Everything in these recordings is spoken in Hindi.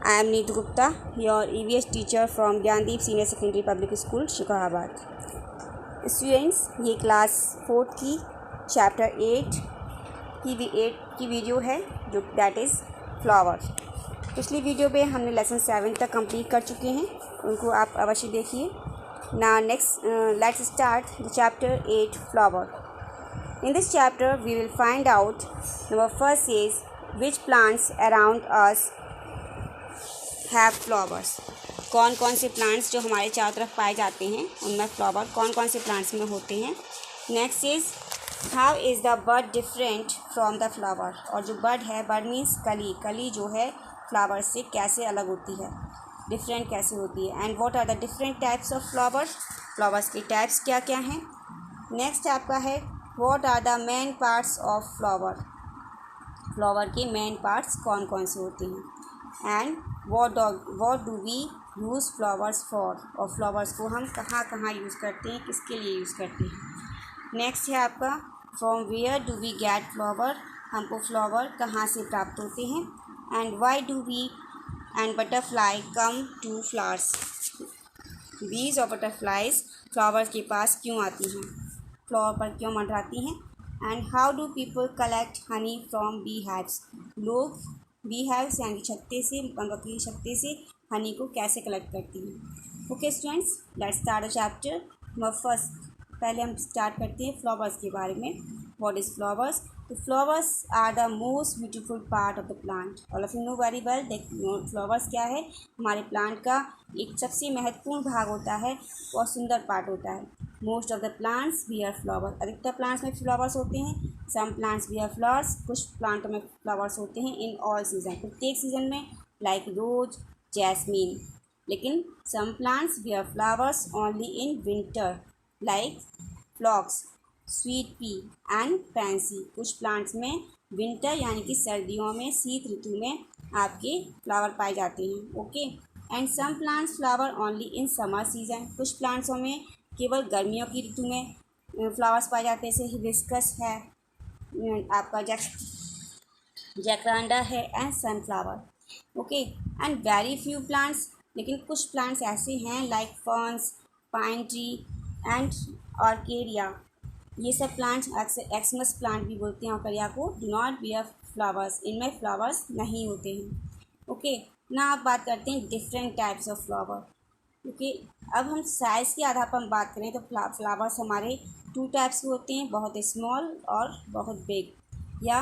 I am Neetu Gupta, your EVS teacher from Gyandeep Senior Secondary Public School, Shikohabad. Students, ये क्लास 4 की चैप्टर 8 की वीडियो है जो दैट इज़ फ्लावर। पिछली वीडियो पे हमने लेसन 7 तक कंप्लीट कर चुके हैं, उनको आप अवश्य देखिए। ना next let's start the chapter 8 flower. In this chapter we will find out number first is which plants around us have flowers। कौन कौन से प्लांट्स जो हमारे चारों तरफ पाए जाते हैं उनमें फ्लावर कौन कौन से प्लांट्स में होते हैं। Next is how is the bird different from the flower. और जो बर्ड है, बर्ड मीन्स कली जो है फ्लावर से कैसे अलग होती है, डिफरेंट कैसे होती है। And what are the different types of flowers के टाइप्स क्या क्या हैं। नेक्स्ट आपका है what are the main parts of flower के मेन पार्ट्स कौन कौन से होते हैं। And what do we use flowers for। और फ्लावर्स को हम कहाँ कहाँ यूज़ करते हैं, किसके लिए यूज़ करते हैं। नेक्स्ट है आपका from where do we get flower. हमको फ्लावर कहाँ से प्राप्त होते हैं। And why do we and butterfly come to flowers. Bees और बटरफ्लाइज फ्लावर्स के पास क्यों आती हैं, फ्लावर पर क्यों मंडराती हैं। And how do people collect honey from bee hives. लोग बी हाइव्स यानी छत्ते से, मधुमक्खी के छत्ते से हनी को कैसे कलेक्ट करती हैं। Okay students, let's start the chapter. First पहले हम स्टार्ट करते हैं फ्लावर्स के बारे में। What is flowers. तो flowers are the most beautiful part of the plant. All of you know very well that flowers क्या है, हमारे प्लांट का एक सबसे महत्वपूर्ण भाग होता है और सुंदर पार्ट होता है। Most of the plants bear flower. अधिकतर प्लांट्स में फ्लावर्स होते हैं। Some plants bear flowers. कुछ प्लांटों में फ्लावर्स होते हैं इन ऑल सीजन, प्रत्येक सीजन में, लाइक रोज, जैस्मीन। लेकिन some plants bear flowers only in winter, like phlox, sweet pea and pansy. कुछ प्लांट्स में विंटर यानी कि सर्दियों में, शीत ऋतु में आपके फ्लावर पाए जाते हैं। Okay. And some plants flower only in summer season. कुछ प्लांट्सों में केवल गर्मियों की ऋतु में फ्लावर्स पाए जाते हैं, जैसे हिबिस्कस है, आपका जैकरांडा है and sunflower. Okay. And very few plants, लेकिन कुछ प्लांट्स ऐसे हैं like ferns, pine tree and orchidia. ये सब प्लांट्स एक्समस प्लांट भी बोलते हैं ऑर्किडिया को, डू नॉट बियर फ्लावर्स। इनमें फ्लावर्स नहीं होते हैं। ओके। ना आप बात करते हैं different types of flower. Okay. अब हम साइज़ के आधार पर हम बात करें तो फ्लावर्स हमारे 2 टाइप्स के होते हैं, बहुत स्मॉल और बहुत बिग या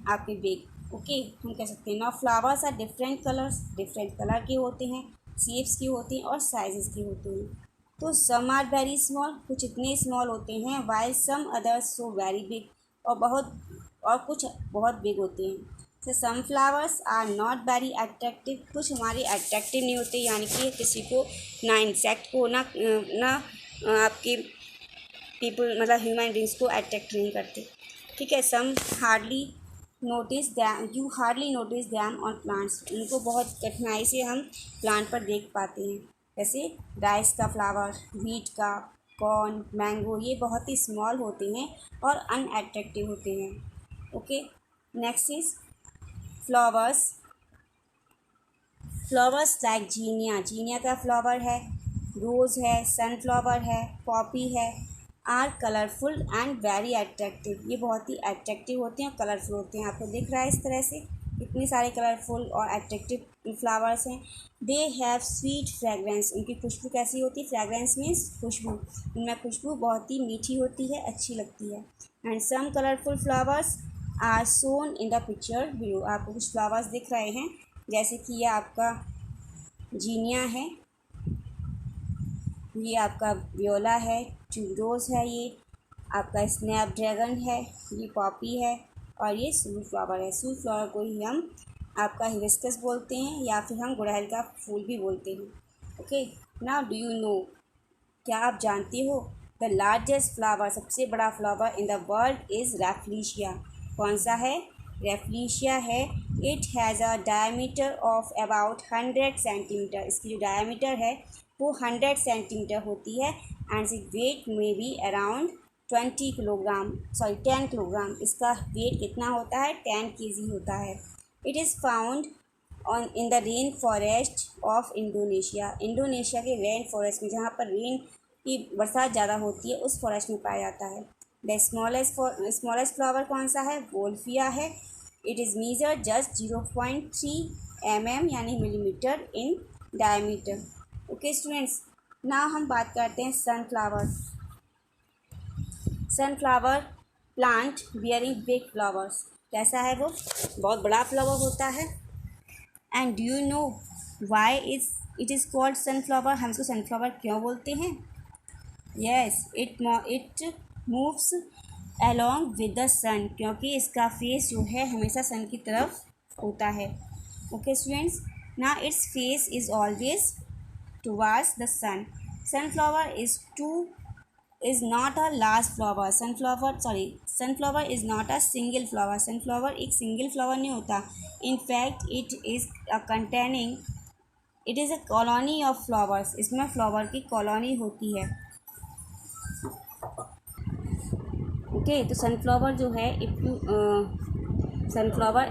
आपके बिग। ओके। हम कह सकते हैं ना flowers are different colours, different colour के होते हैं, शेप्स के होते हैं और साइजेस के होते हैं। तो सम आर वेरी स्मॉल, कुछ इतने स्मॉल होते हैं, while some others so very big, और कुछ बहुत बिग होते हैं। तो some flowers are not very attractive, कुछ हमारे अट्रैक्टिव नहीं होते, यानी कि किसी को ना इंसेक्ट को ना आपके पीपल मतलब ह्यूमन बींग्स को अट्रैक्ट नहीं करते। ठीक है। Some hardly notice them, you hardly notice them on plants. उनको बहुत कठिनाई से हम प्लांट पर देख पाते हैं, जैसे राइस का फ्लावर, व्हीट का, कॉर्न, मैंगो, ये बहुत ही स्मॉल होते हैं और अनअट्रैक्टिव होते हैं। Okay. Next is flowers like zinnia का फ्लावर है, रोज़ है, सनफ्लावर है, पॉपी है, are colourful and very attractive. ये बहुत ही अट्रैक्टिव होते हैं, कलरफुल होते हैं। आपको दिख रहा है इस तरह से कितने सारे कलरफुल और अट्रैक्टिव फ्लावर्स हैं। They have sweet fragrance. उनकी खुशबू कैसी होती है, फ्रेगरेंस मीन्स खुशबू, उनमें खुशबू बहुत ही मीठी होती है, अच्छी लगती है। And some colourful flowers are shown in the picture below. आपको कुछ फ्लावर्स दिख रहे हैं, जैसे कि ये आपका जीनिया है, ये आपका वियोला है, ट्यूबरोज है, ये आपका स्नैपड्रैगन है, ये पॉपी है और ये सूट फ्लावर है। सूट फ्लावर को ही हम आपका हिबिस्कस बोलते हैं या फिर हम गुड़हल का फूल भी बोलते हैं। Okay. Now do you know, क्या आप जानते हो द लार्जेस्ट फ्लावर, सबसे बड़ा flower in the world is rafflesia. कौन सा है, रैफ्लेशिया है। It has a diameter of about 100 centimetre. इसकी जो डायमीटर है वो 100 सेंटीमीटर होती है। And it weight may be around 10 kilogram. इसका वेट कितना होता है, 10 kg होता है। It is found on in the rain forest of Indonesia. Indonesia के रेन फॉरेस्ट में, जहाँ पर रेन की बरसात ज़्यादा होती है, उस फॉरेस्ट में पाया जाता है। द स्मॉलेस्ट फ्लावर कौन सा है? वोल्फिया है। It is measure just 0.3 mm यानी millimetre in diameter. Okay students, now हम बात करते हैं sunflower. Sunflower plant bearing big flowers. कैसा है वो? बहुत बड़ा फ्लावर होता है। And do you know why it is called sunflower? हम इसको सनफ्लावर क्यों बोलते हैं? Yes, it moves along with the sun, क्योंकि इसका फेस जो है हमेशा सन की तरफ होता है। ओके स्टूडेंट्स, ना its face is always towards the sun. Sunflower is not a large flower. Sunflower is not a single flower. Sunflower एक single flower नहीं होता. In fact, it is a colony of flowers. इसमें flower की colony होती है। ओके, तो सनफ्लावर जो है, sunflower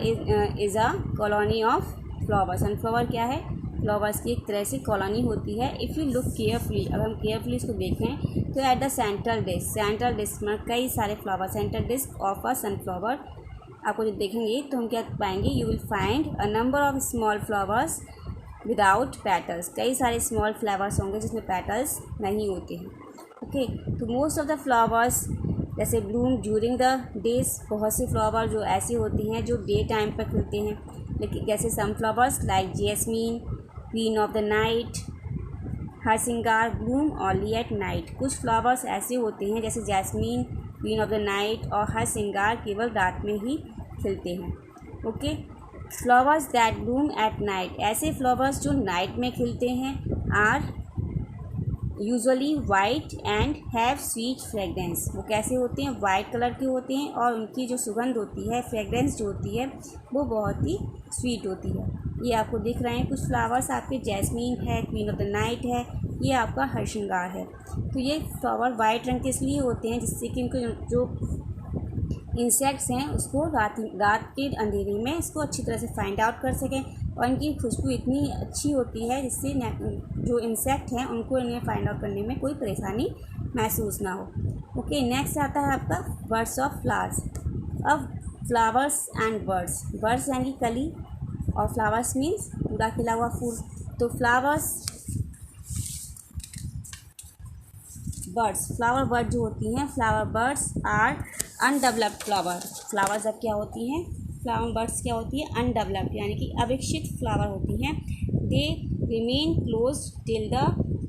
is a colony of flower. Sunflower क्या है? फ्लावर्स की एक तरह से कॉलोनी होती है। इफ़ यू लुक केयरफुली, अगर हम केयरफुली इसको देखें तो एट द सेंट्रल डिस्क में कई सारे flower, central disc of a sunflower, आपको जो देखेंगे तो हम क्या पाएंगे? You will find a number of small flowers without petals. कई सारे स्मॉल फ्लावर्स होंगे जिसमें पेटल्स नहीं होते हैं। ओके, तो मोस्ट ऑफ द फ्लावर्स जैसे ब्लूम ड्यूरिंग द डेज, बहुत से फ्लावर जो ऐसी होती हैं जो डे टाइम पर खिलते हैं, लेकिन जैसे some flowers like jasmine, queen of the night, harsingar bloom only at night. कुछ फ्लावर्स ऐसे होते हैं जैसे jasmine, queen of the night और हरसिंगार केवल रात में ही खिलते हैं। Okay, flowers that bloom at night, ऐसे फ्लावर्स जो नाइट में खिलते हैं, are usually white and have sweet fragrance. वो कैसे होते हैं? वाइट कलर के होते हैं और उनकी जो सुगंध होती है, फ्रेगरेंस जो होती है, वो बहुत ही स्वीट होती है। ये आपको दिख रहे हैं कुछ फ्लावर्स आपके, जैस्मीन है, क्वीन ऑफ द नाइट है, ये आपका हरसिंगार है। तो ये फ्लावर वाइट रंग के इसलिए होते हैं जिससे कि इनको जो इंसेक्ट्स हैं उसको रात के अंधेरे में इसको अच्छी तरह से फाइंड आउट कर सकें, और इनकी खुशबू इतनी अच्छी होती है जिससे जो इंसेक्ट हैं उनको इन्हें फाइंड आउट करने में कोई परेशानी महसूस ना हो। ओके, नेक्स्ट आता है आपका बर्ड्स ऑफ फ्लावर्स। अब फ्लावर्स एंड बर्ड्स यानी कली, और फ्लावर्स मीन्स पूरा खिला हुआ फूल। तो फ्लावर बर्ड जो होती हैं, flower birds are undeveloped flowers अब क्या होती हैं? फ्लावर बर्ड्स क्या होती है? अनडेवलप्ड यानी कि अविकसित फ्लावर होती हैं। They remain close till the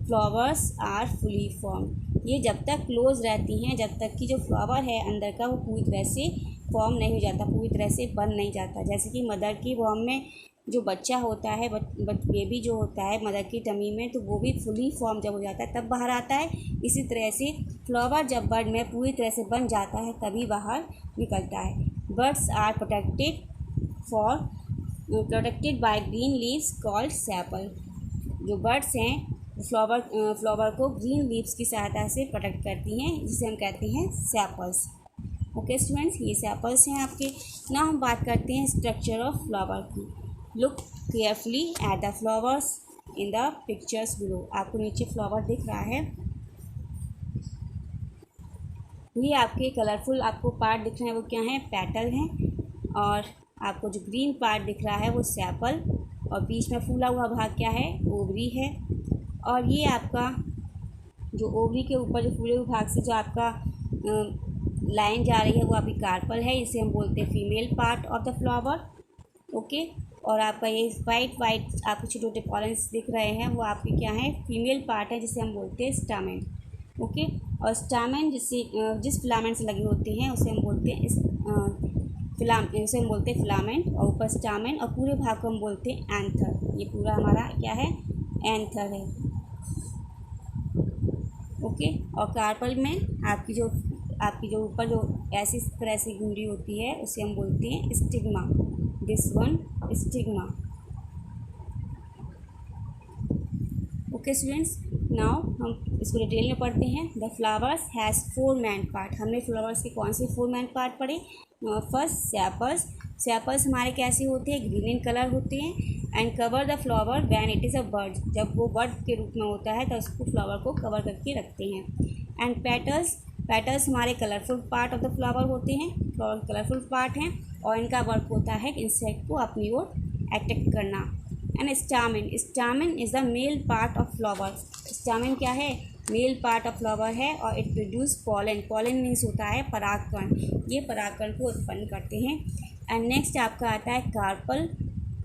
flowers are fully form. ये जब तक क्लोज रहती हैं, जब तक कि जो फ्लावर है अंदर का वो पूरी तरह से फॉर्म नहीं हो जाता, पूरी तरह से बन नहीं जाता। जैसे कि मदर की फॉर्म में जो बच्चा होता है, बेबी जो होता है मदर की टमी में, तो वो भी फुली फॉर्म जब हो जाता है तब बाहर आता है। इसी तरह से फ्लावर जब बर्ड में पूरी तरह से बन जाता है तभी बाहर निकलता है। Buds are protected by green leaves called sepal. जो बर्ड्स हैं फ्लावर को ग्रीन लीव्स की सहायता से प्रोटेक्ट करती हैं, जिसे हम कहते हैं सेपल्स। ओके स्टूडेंट्स, ये सेपल्स हैं आपके। ना हम बात करते हैं स्ट्रक्चर ऑफ फ्लावर की। Look carefully at the flowers in the pictures below. आपको नीचे फ्लावर दिख रहा है, ये आपके कलरफुल आपको पार्ट दिख रहे हैं वो क्या हैं? पेटल हैं। और आपको जो ग्रीन पार्ट दिख रहा है वो सेपल, और बीच में फूला हुआ भाग क्या है? ओवरी है। और ये आपका जो ओवरी के ऊपर जो फूले हुए भाग से जो आपका लाइन जा रही है वो आपकी कार्पल है, इसे हम बोलते हैं female part of the flower. Okay, और आपका ये वाइट आपके छोटे छोटे पॉलेंस दिख रहे हैं वो आपके क्या है? फीमेल पार्ट है, जिसे हम बोलते हैं स्टामेन। ओके, और स्टामेन जिस फिलामेंट से लगे होते हैं उसे हम बोलते हैं फिलामेंट, और ऊपर स्टामेन, और पूरे भाग को हम बोलते हैं एंथर। ये पूरा हमारा क्या है? एंथर है। ओके, और कार्पल में आपकी जो ऊपर जो ऐसी तरह से घुंडी होती है उसे हम बोलते हैं stigma. This one stigma. Okay students, now हम इसको डिटेल में पढ़ते हैं। The flowers has 4 main part. हमने फ्लावर्स के कौन से 4 मेन पार्ट पढ़े? फर्स्ट सेपल्स हमारे कैसे होते हैं? ग्रीन इन कलर होते हैं। And cover the flower when it is a bird, जब वो बर्ड के रूप में होता है तो उसको फ्लावर को कवर करके रखते हैं। एंड पेटल्स हमारे colourful part of the flower होते हैं, फ्लावर कलरफुल पार्ट हैं और इनका वर्क होता है इंसेक्ट को अपनी ओर अट्रैक्ट करना। And stamen is the male part of flower. Stamen क्या है? मेल पार्ट ऑफ फ्लावर है और इट प्रोड्यूस पॉलन मीन्स होता है परागकण, ये परागकण को उत्पन्न करते हैं। एंड नेक्स्ट आपका आता है carpel.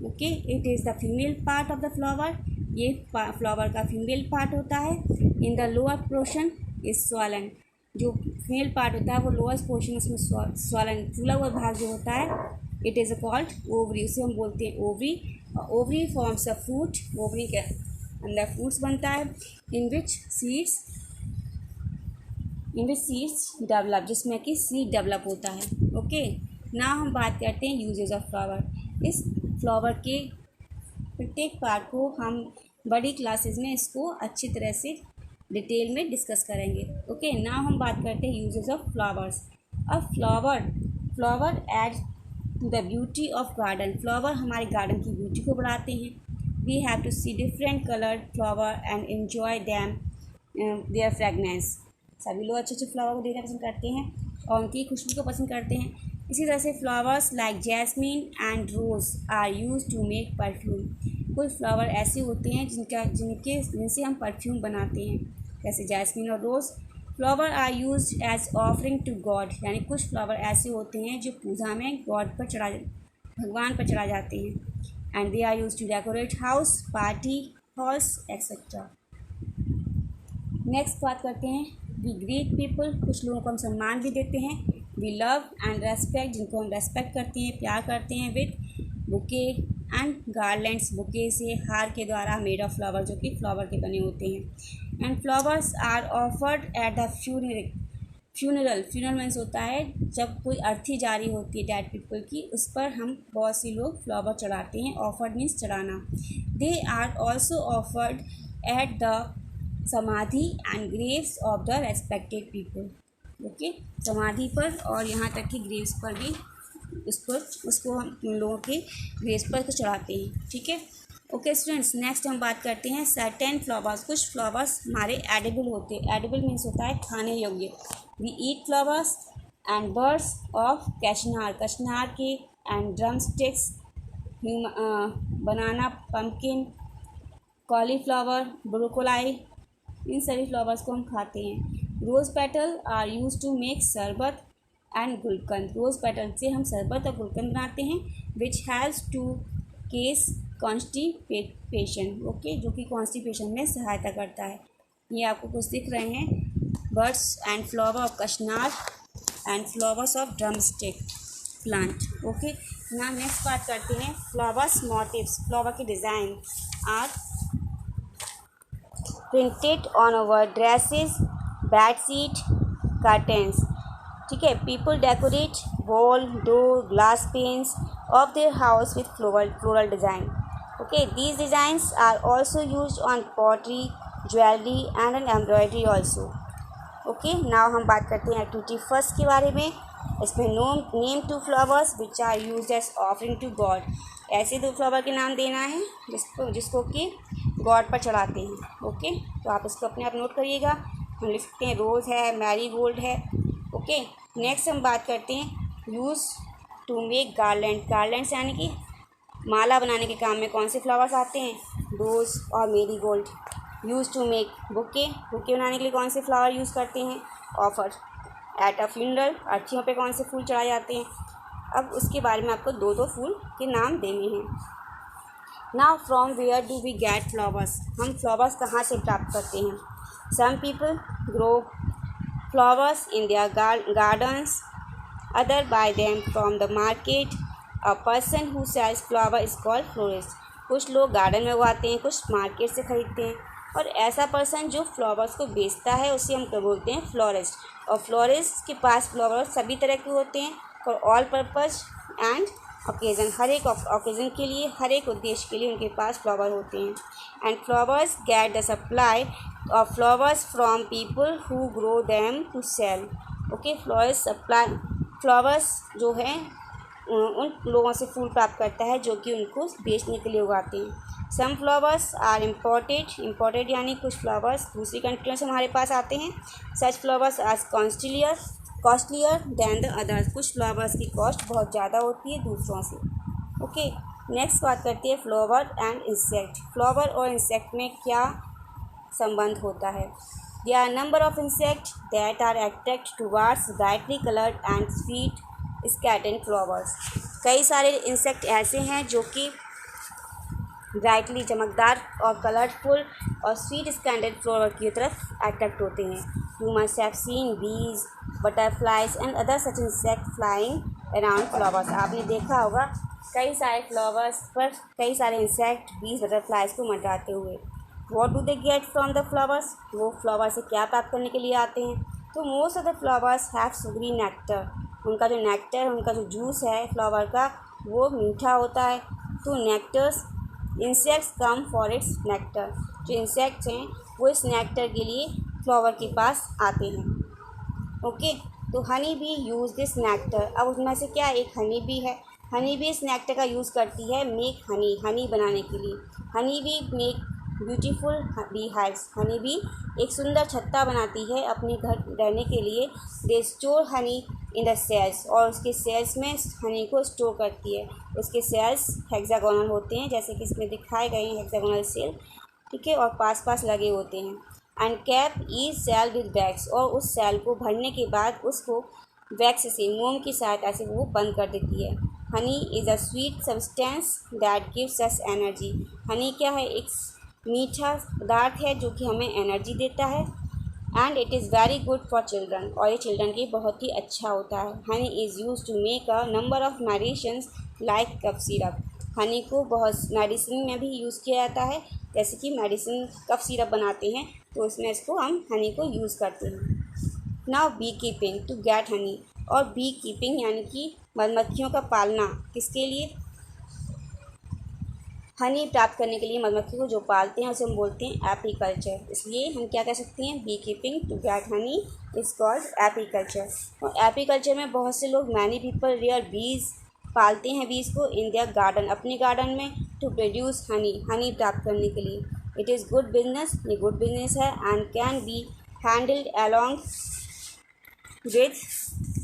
Okay, it is the female part of the flower, ये फ्लावर का फीमेल पार्ट होता है। In the lower portion is swollen, जो फीमेल पार्ट होता है वो लोअर पोर्शन उसमें स्वॉलन फूला हुआ भाग जो होता है, इट इज़ कॉल्ड ओवरी, उसे हम बोलते हैं ovary. Ovary forms a fruit, ovary के अंदर फ्रूट्स बनता है। इन विच सीड्स डेवलप, जिसमें कि सीड डेवलप होता है। ओके, ना हम बात करते हैं यूजेज ऑफ फ्लावर। इस फ्लावर के प्रत्येक पार्ट को हम बड़ी क्लासेस में इसको अच्छी तरह से डिटेल में डिस्कस करेंगे। ओके, ना हम बात करते हैं यूजेज ऑफ फ्लावर्स। अब flower add to the beauty of garden, flower हमारे गार्डन की ब्यूटी को बढ़ाते हैं। We have to see different coloured flower and enjoy them their fragrance. सभी लोग अच्छे अच्छे फ्लावर को देखना पसंद करते हैं और उनकी खुशबू को पसंद करते हैं। इसी तरह से flowers like jasmine and rose are use to make perfume. कुछ फ्लावर ऐसे होते हैं जिनसे हम परफ्यूम बनाते हैं, जैसे जैस्मीन और rose. Flower are use as offering to god, यानी कुछ फ्लावर ऐसे होते हैं जो पूजा में भगवान पर चढ़ा जाते हैं। And they are use to decorate house, party halls etcetera. Next बात करते हैं वी ग्रीट पीपल, कुछ लोगों को हम सम्मान भी देते हैं। वी लव एंड रेस्पेक्ट, जिनको हम रेस्पेक्ट करते हैं, प्यार करते हैं। With bouquet and garlands, bouquet से हार के द्वारा मेड ऑफ फ्लावर, जो कि फ्लावर के बने होते हैं। And flowers are offered at the funeral means होता है जब कोई अर्थी जारी होती है डेड पीपल की, उस पर हम बहुत सी लोग फ्लावर चढ़ाते हैं। ऑफर्ड मीन्स चढ़ाना। They are also offered at the samadhi and graves of the respected people. Okay, समाधि पर और यहाँ तक कि ग्रेव्स पर भी उसको हम उन लोगों के ग्रेव्स पर चढ़ाते हैं। ठीक है। ओके स्टूडेंट्स, नेक्स्ट हम बात करते हैं सर्टेन फ्लावर्स। कुछ फ्लावर्स हमारे एडिबल होते हैं। एडिबल मीन्स होता है खाने योग्य। We eat flowers and birds of kachnar के and drum sticks, banana, pumpkin, cauliflower, broccoli, इन सभी फ्लावर्स को हम खाते हैं। Rose petal are use to make sharbat and gulkand, rose petal से हम शरबत और गुलकंद बनाते हैं। Which has to case constipation, okay, जो कि कॉन्स्टिपेशन में सहायता करता है। ये आपको कुछ दिख रहे हैं, बर्ड्स एंड फ्लावर ऑफ कचनार and flowers of drumstick plant. Okay, ना नेक्स्ट बात करते हैं फ्लावर्स मोटिव्स। फ्लावर के design are printed on our dresses, bedsheet, curtains. ठीक है। People decorate wall, door, glass panes of their house with floral design. Okay, these designs are also use on pottery, jewellery and an embroidery also. Okay, now हम बात करते हैं एक्टिविटी फर्स्ट के बारे में। इसमें name to flowers which are use as offering to God. ऐसे दो फ्लावर के नाम देना है जिसको कि गॉड पर चढ़ाते हैं। ओके, तो आप इसको अपने आप नोट करिएगा। हम लिख सकते हैं रोज़ है, मैरीगोल्ड है। ओके, नेक्स्ट हम बात करते हैं यूज़ टू मेक गार्लैंड्स यानी कि माला बनाने के काम में कौन से फ्लावर्स आते हैं? रोज़ और marigold. Use to make bouquet बनाने के लिए कौन से फ्लावर यूज़ करते हैं? ऑफर एट अ फ्यूनरल, अर्थियों पे कौन से फूल चढ़ाए जाते हैं? अब उसके बारे में आपको दो फूल के नाम देने हैं। Now from where do we get flowers, हम फ्लावर्स कहाँ से प्राप्त करते हैं? Some people grow flowers in their gardens, other buy them from the market. A person who sells flower is called florist. कुछ लोग गार्डन में उगाते हैं, कुछ मार्केट से खरीदते हैं, और ऐसा पर्सन जो फ्लावर्स को बेचता है उसे हम क्या बोलते हैं? फ्लोरिस्ट। और फ्लोरिस्ट के पास फ्लावर्स सभी तरह के होते हैं for all purpose and occasion, हर एक ओकेज़न के लिए, हर एक उद्देश्य के लिए उनके पास फ्लावर होते हैं। And flowers get the supply of flowers from people who grow them to sell. Okay, flowers जो हैं उन लोगों से फूल प्राप्त करता है जो कि उनको बेचने के लिए उगाते हैं। सम फ्लावर्स आर इम्पोर्टेड यानी कुछ फ्लावर्स दूसरी कंट्रियों से हमारे पास आते हैं। Such flowers are costlier than the others, कुछ फ्लावर्स की कॉस्ट बहुत ज़्यादा होती है दूसरों से। ओके, नेक्स्ट बात करती है फ्लावर एंड इंसेक्ट। फ्लावर और इंसेक्ट में क्या संबंध होता है? There are number of insect that are attract towards brightly coloured and sweet scattered flowers. कई सारे इंसेक्ट ऐसे हैं जो कि ब्राइटली चमकदार और कलरफुल और स्वीट स्कैटर्ड फ्लावर की तरफ अट्रैक्ट होते हैं। यू मस्ट हैव सीन बीज, butterflies and other such insect flying around flowers. आपने देखा होगा कई सारे फ्लावर्स पर कई सारे इंसेक्ट बीज बटरफ्लाइज को मंडराते हुए। What do they get from the flowers? वो फ्लावर से क्या प्राप्त करने के लिए आते हैं? तो most of the flowers have sugary nectar. उनका जो नेक्टर, उनका जो जूस है फ्लावर का, वो मीठा होता है। तो nectars insects come for its nectar. जो इंसेक्ट्स हैं वो इस नेक्टर के लिए फ्लावर के पास आते हैं। ओके, तो honey bee use this nectar. अब उसमें से क्या एक हनी बी है। हनी बी इस नेक्टर का यूज़ करती है मेक हनी बनाने के लिए। Honey be make beautiful bee hives. Honey bee एक सुंदर छत्ता बनाती है अपने घर रहने के लिए। They store honey in the cells, और उसके सेल्स में हनी को स्टोर करती है। उसके सेल्स हेक्सागोनल होते हैं, जैसे कि इसमें दिखाए गए हैं हेक्सागोनल सेल, ठीक है, और पास पास लगे होते हैं। And cap each cell with wax, और उस सेल को भरने के बाद उसको वैक्स से, मोम की सहायता से वो बंद कर देती है। Honey is a sweet substance that gives us energy. Honey क्या है? एक मीठा पदार्थ है जो कि हमें एनर्जी देता है। And it is very good for children, और ये चिल्ड्रन के बहुत ही अच्छा होता है। Honey is use to make a number of medicines like cough syrup. Honey को बहुत मेडिसिन में भी यूज़ किया जाता है, जैसे कि मेडिसिन कफ सिरप बनाते हैं तो इसमें इसको हम हनी को यूज़ करते हैं। Now bee keeping to get honey, और बी कीपिंग यानी कि मधुमक्खियों का पालना किसके लिए? हनी प्राप्त करने के लिए मधुमक्खी को जो पालते हैं उसे हम बोलते हैं एपीकल्चर। इसलिए हम क्या कह सकते हैं? Bee keeping to get honey is called apiculture. और एपीकल्चर में बहुत से लोग, मैनी पीपल रियर बीज, पालते हैं बीज को इन देयर गार्डन, अपने गार्डन में, टू प्रोड्यूस हनी प्राप्त करने के लिए। इट इज़ गुड बिजनेस, ये गुड बिजनेस है, and can be handled along with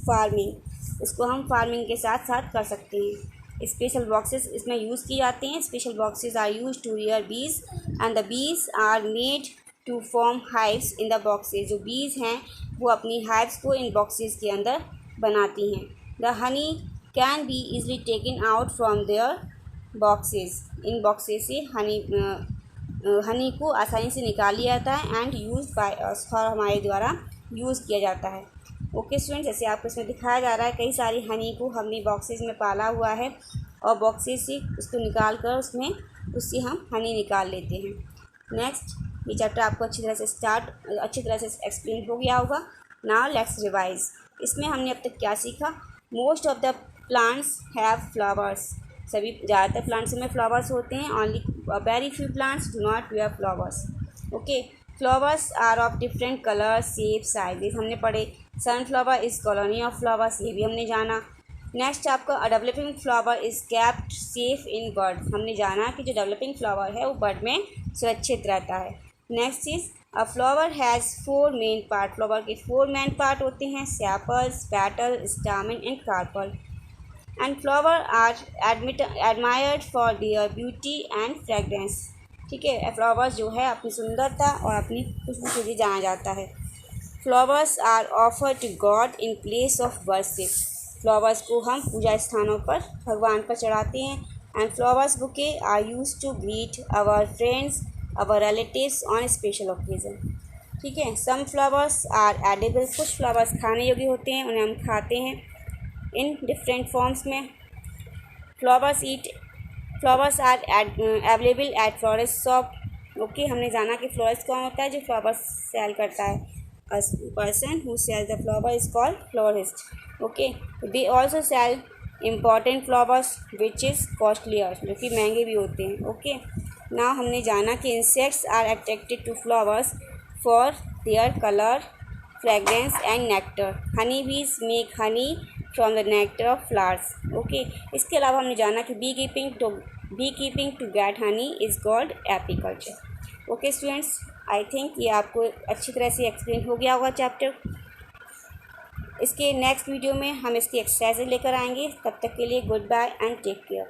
farming. इसको हम फार्मिंग के साथ साथ कर सकते हैं। स्पेशल बॉक्सेस इसमें यूज़ किए जाते हैं। Special boxes are use to rear bees and the bees are made to form hives in the boxes. जो बीज हैं वो अपनी हाइव्स को इन बॉक्सेस के अंदर बनाती हैं। The honey can be easily taken out from their boxes. इन बॉक्सेस से हनी को आसानी से निकाल लिया जाता है एंड यूज बाय अस, और हमारे द्वारा यूज़ किया जाता है। ओके स्टूडेंट्स, जैसे आपको इसमें दिखाया जा रहा है कई सारी हनी को हमने बॉक्सेस में पाला हुआ है, और बॉक्सेस से उसको निकाल कर उससे हम हनी निकाल लेते हैं। नेक्स्ट, ये चैप्टर आपको अच्छी तरह से एक्सप्लेन हो गया होगा। Now let's revise. इसमें हमने अब तक क्या सीखा? Most of the plants have flowers. सभी ज़्यादातर प्लांट्स में फ्लावर्स होते हैं। Only very few plants do not bear flowers. Okay, flowers are of different colour, shape, sizes हमने पढ़े। Sunflower is colony of flowers, ये भी हमने जाना। नेक्स्ट आपका a developing flower is kept safe in bud. हमने जाना कि जो डेवलपिंग फ्लावर है वो बर्ड में सुरक्षित रहता है। Next is a flower has 4 main part. Flower के 4 मेन पार्ट होते हैं, sepals, petal, stamen and carpel. And flower are admired for their beauty and fragrance. ठीक है, फ्लावर्स जो है अपनी सुंदरता और अपनी खुशबू के लिए जाना जाता है। Flowers are offer to God in place of worship. Flowers को हम पूजा स्थानों पर भगवान पर चढ़ाते हैं। And flowers bouquet are use to greet our friends, our relatives on special occasion. ठीक है, सम फ्लावर्स आर एडिबल। कुछ फ्लावर्स खाने योग्य होते हैं, उन्हें हम खाते हैं इन डिफरेंट फॉर्म्स में। Flowers are available at florist shop. Okay, हमने जाना कि फ्लोरिस्ट कौन होता है? जो फ्लावर्स सेल करता है। A person who sell the flower is called florist. Okay, they also sell imported flowers which is costlier, जो कि महंगे भी होते हैं। ओके, ना हमने जाना कि insects are attracted to flowers for their colour, fragrance and nectar. Honey bees make honey from the nectar of flowers. Okay, इसके अलावा हमने जाना कि bee keeping to get honey is called apiculture. Okay students, I think ये आपको अच्छी तरह से एक्सप्लेन हो गया होगा चैप्टर। इसके नेक्स्ट वीडियो में हम इसकी एक्सरसाइज लेकर आएंगे। तब तक के लिए good bye and take care.